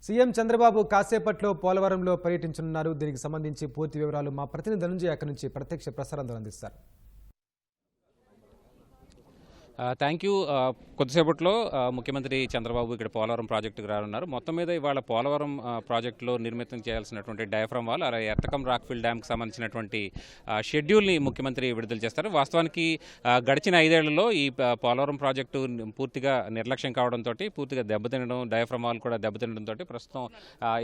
CM Chandrababu కాసేపట్లో పోలవరంలో పర్యటించనున్నారు. దీనికి సంబంధించి పూర్తి వివరాలు మా ప్రతినిధి ధనుంజయ అక్కడి నుంచి ప్రత్యక్ష ప్రసారం అందిస్తారు. Thank you. కొద్దిసేపట్లో ముఖ్యమంత్రి చంద్రబాబు ఇక్కడ పోలవరం ప్రాజెక్టుకు రానున్నారు. మొత్తం మీద ఇవాళ పోలవరం ప్రాజెక్టులో నిర్మితం చేయాల్సినటువంటి డయాఫ్రమ్ వాల్, అలాగే ఎర్తకం రాక్ఫిల్ డ్యామ్కి సంబంధించినటువంటి షెడ్యూల్ని ముఖ్యమంత్రి విడుదల చేస్తారు. వాస్తవానికి గడిచిన 5 ఏళ్లలో ఈ పోలవరం ప్రాజెక్టు పూర్తిగా నిర్లక్ష్యం కావడంతో, పూర్తిగా దెబ్బతినడం, డయాఫ్రమ్ వాల్ కూడా దెబ్బతినడంతో ప్రస్తుతం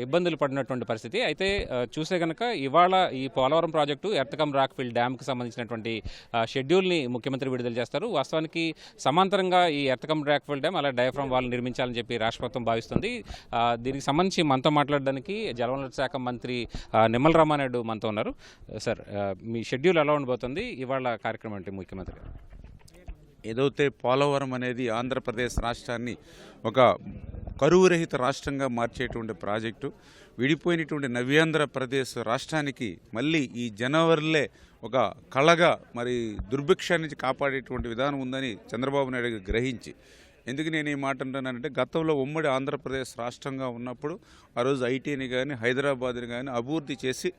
ఇబ్బందులు పడినటువంటి పరిస్థితి. అయితే చూసే కనుక ఇవాళ ఈ పోలవరం ప్రాజెక్టు ఎర్తకం రాక్ఫిల్ డ్యామ్కి సంబంధించినటువంటి షెడ్యూల్ని ముఖ్యమంత్రి విడుదల చేస్తారు. వాస్తవానికి సమాంతరంగా ఈ ఎర్తకం రాక్ఫిల్ డ్యామ్ అలా డయాఫ్రమ్ వాల్ నిర్మించాలని చెప్పి రాష్ట్ర ప్రభుత్వం భావిస్తుంది. దీనికి సంబంధించి మనతో మాట్లాడడానికి జలవనరుల శాఖ మంత్రి నిమ్మల రామానాయుడు మనతో ఉన్నారు. సార్, మీ షెడ్యూల్ ఎలా ఉండబోతుంది? ఇవాళ కార్యక్రమం అంటే ముఖ్యమంత్రి ఏదైతే పోలవరం అనేది ఆంధ్రప్రదేశ్ రాష్ట్రాన్ని ఒక కరువు రహిత రాష్ట్రంగా మార్చేటువంటి ప్రాజెక్టు, విడిపోయినటువంటి నవ్యాంధ్రప్రదేశ్ రాష్ట్రానికి మళ్ళీ ఈ జనవరిలే ఒక కళగా మరి దుర్భిక్షాన్ని నుంచి కాపాడేటువంటి విధానం ఉందని చంద్రబాబు నాయుడు గ్రహించి, ఎందుకు నేను ఈ మాట అంటున్నానంటే, గతంలో ఉమ్మడి ఆంధ్రప్రదేశ్ రాష్ట్రంగా ఉన్నప్పుడు ఆ రోజు ఐటీని కానీ హైదరాబాద్ని కానీ అభివృద్ధి చేసి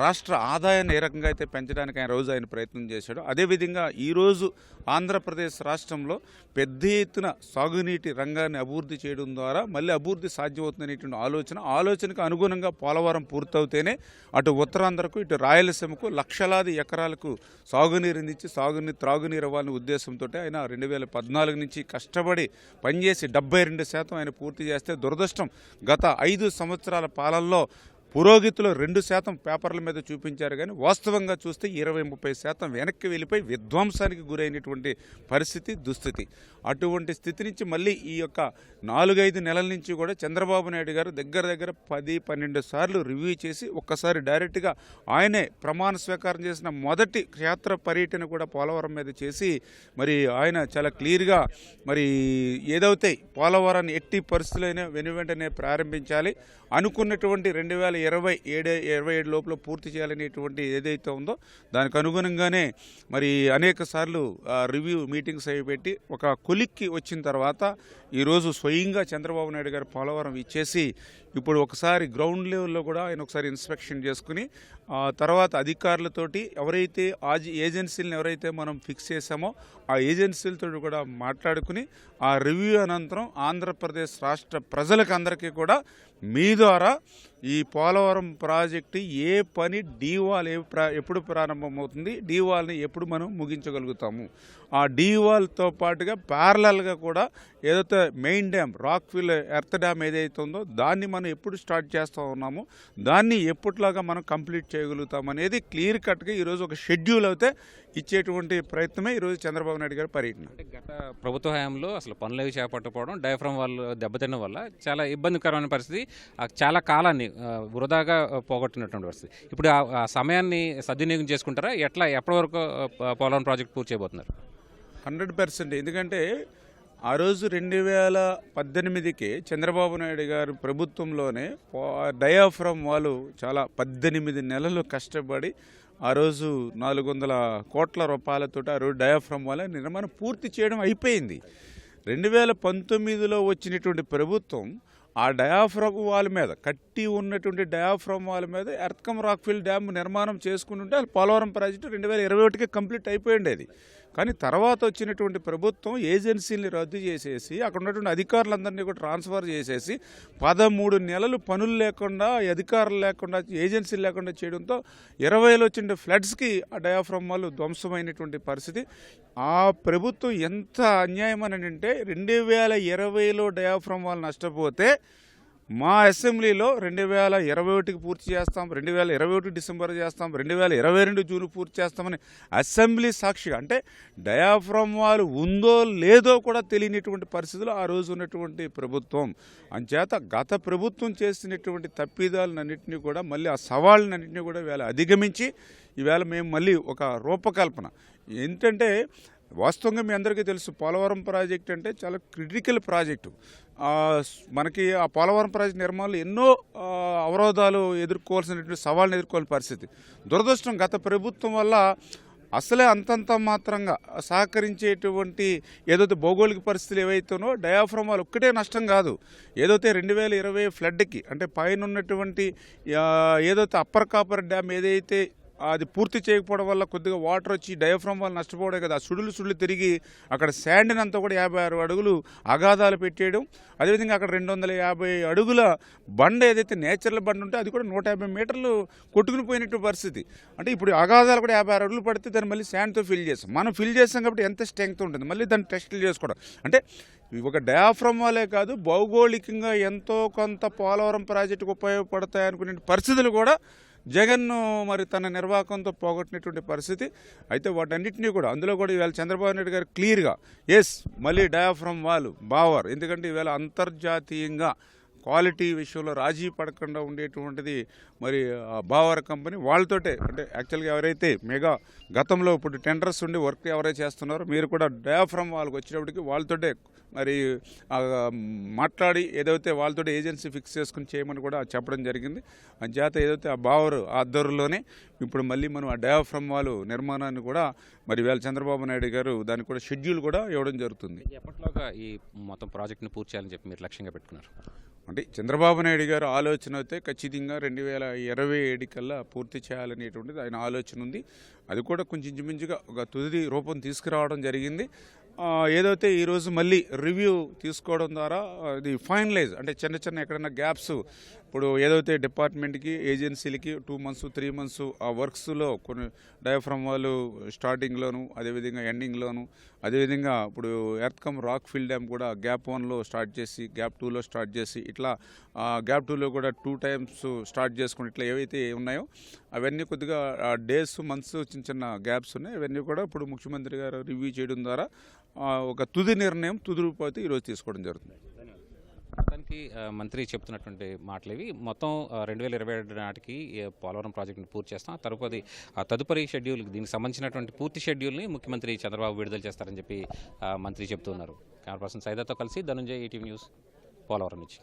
రాష్ట్ర ఆదాయాన్ని ఏ రకంగా అయితే పెంచడానికి ఆయన ప్రయత్నం చేశాడు, అదేవిధంగా ఈరోజు ఆంధ్రప్రదేశ్ రాష్ట్రంలో పెద్ద ఎత్తున సాగునీటి రంగాన్ని అభివృద్ధి చేయడం ద్వారా మళ్ళీ అభివృద్ధి సాధ్యమవుతుందనేటువంటి ఆలోచనకు అనుగుణంగా పోలవరం పూర్తవుతేనే అటు ఉత్తరాంధ్రకు ఇటు రాయలసీమకు లక్షలాది ఎకరాలకు సాగునీరు అందించి త్రాగునీరు అవ్వాలనే ఉద్దేశంతో ఆయన 2014 నుంచి కష్టపడి పనిచేసి 72% ఆయన పూర్తి చేస్తే, దురదృష్టం గత 5 సంవత్సరాల పాలనలో పురోగతిలో 2% పేపర్ల మీద చూపించారు, కానీ వాస్తవంగా చూస్తే 20-30% వెనక్కి వెళ్ళిపోయి విధ్వంసానికి గురైనటువంటి దుస్థితి. అటువంటి స్థితి నుంచి మళ్ళీ ఈ యొక్క 4-5 నెలల నుంచి కూడా చంద్రబాబు నాయుడు గారు దగ్గర 10-12 సార్లు రివ్యూ చేసి ఒక్కసారి డైరెక్ట్గా ఆయనే ప్రమాణ స్వీకారం చేసిన మొదటి క్షేత్ర పర్యటన కూడా పోలవరం మీద చేసి, మరి ఆయన చాలా క్లియర్గా మరి ఏదైతే పోలవరాన్ని ఎట్టి పరిస్థితులైనా వెనువెంటనే ప్రారంభించాలి, అనుకున్నటువంటి 2027 లోపల పూర్తి చేయాలనేటువంటి ఏదైతే ఉందో దానికి అనుగుణంగానే మరి అనేక సార్లు రివ్యూ మీటింగ్స్ అవి పెట్టి ఒక కొలిక్కి వచ్చిన తర్వాత ఈరోజు స్వయంగా చంద్రబాబు నాయుడు గారు పోలవరం ఇచ్చేసి ఇప్పుడు ఒకసారి గ్రౌండ్ లెవెల్లో కూడా ఆయన ఒకసారి ఇన్స్పెక్షన్ చేసుకుని తర్వాత అధికారులతోటి ఎవరైతే ఏజెన్సీలను ఎవరైతే మనం ఫిక్స్ చేసామో ఆ ఏజెన్సీలతో కూడా మాట్లాడుకుని ఆ రివ్యూ అనంతరం ఆంధ్రప్రదేశ్ రాష్ట్ర ప్రజలకు అందరికీ కూడా మీ ద్వారా ఈ పోలవరం ప్రాజెక్టు ఏ పని డీవాల్ ఎప్పుడు ప్రారంభమవుతుంది, డీవాల్ని ఎప్పుడు మనం ముగించగలుగుతాము, ఆ డీవాల్తో పాటుగా ప్యారలల్గా కూడా ఏదైతే main dam rockfill earth dam ఏదైతే ఉందో దాన్ని మనం ఎప్పుడు స్టార్ట్ చేస్తూ ఉన్నామో దాన్ని ఎప్పటిలాగా మనం కంప్లీట్ చేయగలుగుతాం అనేది క్లియర్ కట్గా ఈరోజు ఒక షెడ్యూల్ అయితే ఇచ్చేటువంటి ప్రయత్నమే ఈరోజు చంద్రబాబు నాయుడు గారి పర్యటన. గత ప్రభుత్వ హయాంలో అసలు పనులు చేపట్టకపోవడం, డయాఫ్రమ్ వాల్ దెబ్బతినడం వల్ల చాలా ఇబ్బందికరమైన పరిస్థితి, చాలా కాలాన్ని వృధాగా పోగొట్టినటువంటి పరిస్థితి. ఇప్పుడు ఆ సమయాన్ని సద్వినియోగం చేసుకుంటారా? ఎప్పటి వరకు పోలవరం ప్రాజెక్ట్ పూర్తి చేయబోతున్నారు? 100%. ఎందుకంటే ఆ రోజు 2018కి చంద్రబాబు నాయుడు గారు ప్రభుత్వంలోనే డయాఫ్రమ్ వాల్ చాలా 18 నెలలు కష్టపడి ఆ రోజు 400 కోట్ల రూపాయలతో ఆ రోజు డయాఫ్రమ్ వాల్ నిర్మాణం పూర్తి చేయడం అయిపోయింది. 2019లో వచ్చినటువంటి ప్రభుత్వం ఆ డయాఫ్రమ్ వాల్ మీద కట్టి ఉన్నటువంటి డయాఫ్రమ్ వాల్ మీద ఎర్తకం రాక్ఫిల్ డ్యామ్ నిర్మాణం చేసుకుంటుంటే అది పోలవరం ప్రాజెక్టు 2021కి కంప్లీట్ అయిపోయి ఉండేది. కానీ తర్వాత వచ్చినటువంటి ప్రభుత్వం ఏజెన్సీని రద్దు చేసేసి అక్కడ ఉన్నటువంటి అధికారులందరినీ కూడా ట్రాన్స్ఫర్ చేసేసి 13 నెలలు పనులు లేకుండా, అధికారులు లేకుండా, ఏజెన్సీలు లేకుండా చేయడంతో 20లో వచ్చిన ఫ్లడ్స్కి ఆ డయాఫ్రమ్ వాల్ ధ్వంసమైనటువంటి పరిస్థితి. ఆ ప్రభుత్వం ఎంత అన్యాయం అని అంటే 2020లో డయాఫ్రమ్ వాల్ నష్టపోతే మా అసెంబ్లీలో 2021కి పూర్తి చేస్తాం, 2021 డిసెంబర్ చేస్తాం, 2022 జూన్ పూర్తి చేస్తామని అసెంబ్లీ సాక్షిగా, అంటే డయాఫ్రమ్ వాల్ ఉందో లేదో కూడా తెలియనటువంటి పరిస్థితులు ఆ రోజు ఉన్నటువంటి ప్రభుత్వం. అంచేత గత ప్రభుత్వం చేసినటువంటి తప్పిదాలన్నింటినీ కూడా మళ్ళీ ఆ సవాళ్ళన్నింటినీ కూడా ఈవేళ అధిగమించి ఈవేళ మేము మళ్ళీ ఒక రూపకల్పన ఏంటంటే, వాస్తవంగా మీ అందరికీ తెలుసు పోలవరం ప్రాజెక్ట్ అంటే చాలా క్రిటికల్ ప్రాజెక్టు. మనకి ఆ పోలవరం ప్రాజెక్టు నిర్మాణంలో ఎన్నో అవరోధాలు ఎదుర్కోవాల్సినటువంటి సవాళ్ళను ఎదుర్కోవాల్సిన పరిస్థితి. దురదృష్టం గత ప్రభుత్వం వల్ల అసలే అంతంత మాత్రంగా సహకరించేటువంటి ఏదైతే భౌగోళిక పరిస్థితులు ఏవైతేనో డయాఫ్రమ్ వాల్ ఒక్కటే నష్టం కాదు. ఏదైతే 2020 ఫ్లడ్కి అంటే పైన ఉన్నటువంటి ఏదైతే అప్పర్ కాపర్ డ్యామ్ ఏదైతే అది పూర్తి చేయకపోవడం వల్ల కొద్దిగా వాటర్ వచ్చి డయాఫ్రమ్ వల్ల నష్టపోవడం కదా, సుడులు తిరిగి అక్కడ శాండ్ని అంతా కూడా 56 అడుగులు అగాధాలు పెట్టేయడం. అదేవిధంగా అక్కడ 250 అడుగుల బండ ఏదైతే నేచురల్ బండ ఉంటే అది కూడా 150 మీటర్లు కొట్టుకుని పోయినట్టు పరిస్థితి. అంటే ఇప్పుడు అగాధాలు కూడా 56 అడుగులు పడితే దాన్ని మళ్ళీ శాండ్తో ఫిల్ చేస్తాం. మనం ఫిల్ చేస్తాం కాబట్టి ఎంత స్ట్రెంగ్త్ ఉంటుంది, మళ్ళీ దాన్ని టెస్టులు చేసుకోవడం. అంటే ఒక డయాఫ్రమ్ వాలే కాదు, భౌగోళికంగా ఎంతో కొంత పోలవరం ప్రాజెక్టుకు ఉపయోగపడతాయి అనుకునే పరిస్థితులు కూడా జగన్ మరి తన నిర్వాహకంతో పోగొట్టినటువంటి పరిస్థితి. అయితే వాటన్నిటినీ కూడా అందులో కూడా ఈవేళ చంద్రబాబు నాయుడు గారు క్లియర్గా మళ్ళీ డయాఫ్రమ్ వాల్ బావర్, ఎందుకంటే ఈవేళ అంతర్జాతీయంగా క్వాలిటీ విషయంలో రాజీ పడకుండా ఉండేటువంటిది మరి బావర్ కంపెనీ వాళ్ళతోటే. అంటే యాక్చువల్గా ఎవరైతే మెగా గతంలో ఇప్పుడు టెండర్స్ ఉండి వర్క్ ఎవరైతే చేస్తున్నారో మీరు కూడా డయాఫ్రమ్ వాళ్ళకి వచ్చేటప్పటికి వాళ్ళతోటే మరి మాట్లాడి ఏదైతే వాళ్ళతో ఏజెన్సీ ఫిక్స్ చేసుకుని చేయమని కూడా చెప్పడం జరిగింది. అంచేత ఏదైతే ఆ బావర్ ఆధ్వర్యంలోనే ఇప్పుడు మళ్ళీ మనం ఆ డయాఫ్రమ్ వాల్ నిర్మాణాన్ని కూడా మరి వేళ చంద్రబాబు నాయుడు గారు దానికి కూడా షెడ్యూల్ కూడా ఇవ్వడం జరుగుతుంది. ఎప్పటిలోగా ఈ మొత్తం ప్రాజెక్ట్ని పూర్తి చేయాలని చెప్పి మీరు లక్ష్యంగా పెట్టుకున్నారు? అంటే చంద్రబాబు నాయుడు గారు ఆలోచన అయితే ఖచ్చితంగా 2027 కల్లా పూర్తి చేయాలనేటువంటిది ఆయన ఆలోచన ఉంది. అది కూడా కొంచెం ఇంచుమించుగా ఒక తుది రూపం తీసుకురావడం జరిగింది. ఏదైతే ఈరోజు మళ్ళీ రివ్యూ తీసుకోవడం ద్వారా అది ఫైనలైజ్ అంటే చిన్న ఎక్కడైనా గ్యాప్స్ ఇప్పుడు ఏదైతే డిపార్ట్మెంట్కి ఏజెన్సీలకి 2 months 3 months ఆ వర్క్స్లో కొన్ని డయాఫ్రమ్ వాళ్ళు స్టార్టింగ్లోను అదేవిధంగా ఎండింగ్లోను అదేవిధంగా ఇప్పుడు ఎర్త్కమ్ రాక్ ఫిల్ డ్యామ్ కూడా గ్యాప్ 1లో స్టార్ట్ చేసి గ్యాప్ 2లో స్టార్ట్ చేసి ఇట్లా గ్యాప్ 2లో కూడా 2 times స్టార్ట్ చేసుకుని ఇట్లా ఏవైతే ఉన్నాయో అవన్నీ కొద్దిగా డేస్ మంత్స్ చిన్న గ్యాప్స్ ఉన్నాయి. అవన్నీ కూడా ఇప్పుడు ముఖ్యమంత్రి గారు రివ్యూ చేయడం ద్వారా ఒక తుది నిర్ణయం తుది రూపైతే ఈరోజు తీసుకోవడం జరుగుతుంది. మొత్తానికి మంత్రి చెప్తున్నటువంటి మాటలు ఇవి. మొత్తం 2027 నాటికి పోలవరం ప్రాజెక్టును పూర్తి చేస్తాం. తదుపరి షెడ్యూల్ దీనికి సంబంధించినటువంటి పూర్తి షెడ్యూల్ని ముఖ్యమంత్రి చంద్రబాబు విడుదల చేస్తారని చెప్పి మంత్రి చెప్తున్నారు. కెమెరా పర్సన్ సైదాతో కలిసి ధనుంజయ్, ఈటీవీ న్యూస్, పోలవరం నుంచి.